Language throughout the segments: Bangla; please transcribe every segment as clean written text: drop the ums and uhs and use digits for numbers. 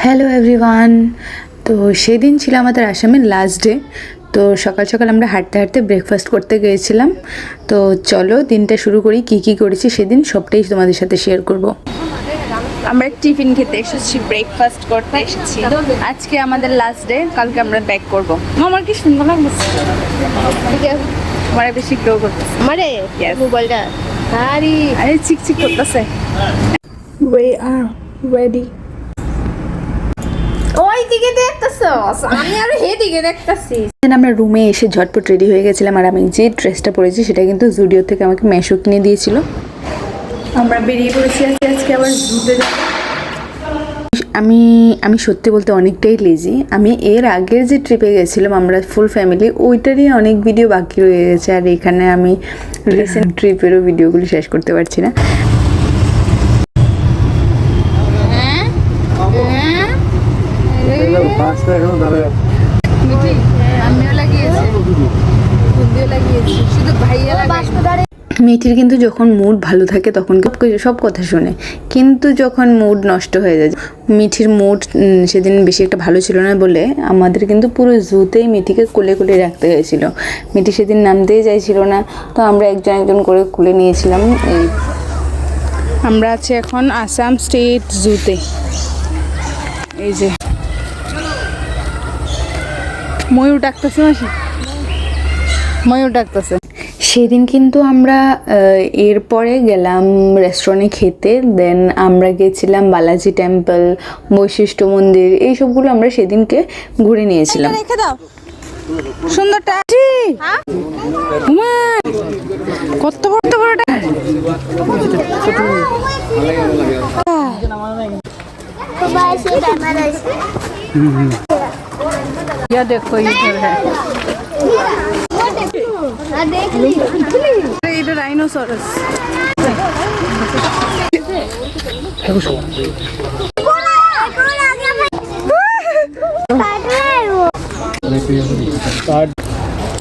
Hello everyone. তো সেদিন ছিল আমাদের আসামের লাস্ট ডে। তো সকাল সকাল আমরা হাঁটতে হাঁটতে ব্রেকফাস্ট করতে গিয়েছিলাম। তো চলো দিনটা শুরু করি, কি করেছি সেদিন সবটাই তোমাদের সাথে শেয়ার করব। আমরা টিফিন খেতে এসেছি, ব্রেকফাস্ট করতে এসেছি। আজকে আমাদের লাস্ট ডে, কালকে আমরা ব্যাক করব। আমার কি সুন্দর লাগছে, আমার বেশি গ্লো করতেছে। আমারে মোবাইলটা আরে চিকচিক করতেছে। We are ready. ওই দিকে দেখতেছস, আমি আর হেদিকে দেখতেছি। আমরা রুমে এসে ঝটপট রেডি হয়ে গেছিলাম, আর আমি যে ড্রেসটা পরেছি সেটা কিন্তু জুডিও থেকে আমাকে মেশো কিনে দিয়েছিল। আমরা বেরিয়ে পড়েছি আজকে আবার জুতে যাব। আমি সত্যি বলতে অনেকটাই লেজি। আমি এর আগের যে ট্রিপে গেছিলাম আমরা ফুল ফ্যামিলি, ওইটারই অনেক ভিডিও বাকি রয়ে গেছে, আর এখানে আমি রিসেন্ট ট্রিপেরও ভিডিওগুলি শেষ করতে পারছি না। মেয়েটির কিন্তু যখন মুড ভালো থাকে তখন সব কথা শোনে, কিন্তু যখন মুড নষ্ট হয়ে যায়, মিঠির মুড সেদিন বেশি একটা ভালো ছিল না বলে আমাদের কিন্তু পুরো জুতেই মিঠিকে কোলে কোলে রাখতে হয়েছিল। মিঠি সেদিন নামতেই চাইছিল না, তো আমরা একজন একজন করে কোলে নিয়েছিলাম। আমরা আছি এখন আসাম স্টেট জুতে। এই যে ময়ূর ডাকতেছে, মাসি ময়ূর ডাকতেছে। সেদিন কিন্তু আমরা এরপরে গেলাম রেস্টুরেন্টে খেতে, দেন আমরা গেছিলাম বালাজি টেম্পল, বৈশিষ্ট্য মন্দির, এইসবগুলো আমরা সেদিনকে ঘুরে নিয়েছিলাম। রেখে দাও সুন্দরটা। কত বড় বড়টা, দেখো এটা রাইনোসরাস।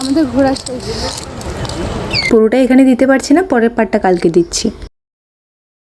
আমাদের ঘোরা শেষ, পুরোটা এখানে দিতে পারছি না, পরের পার্টটা কালকে দিচ্ছি।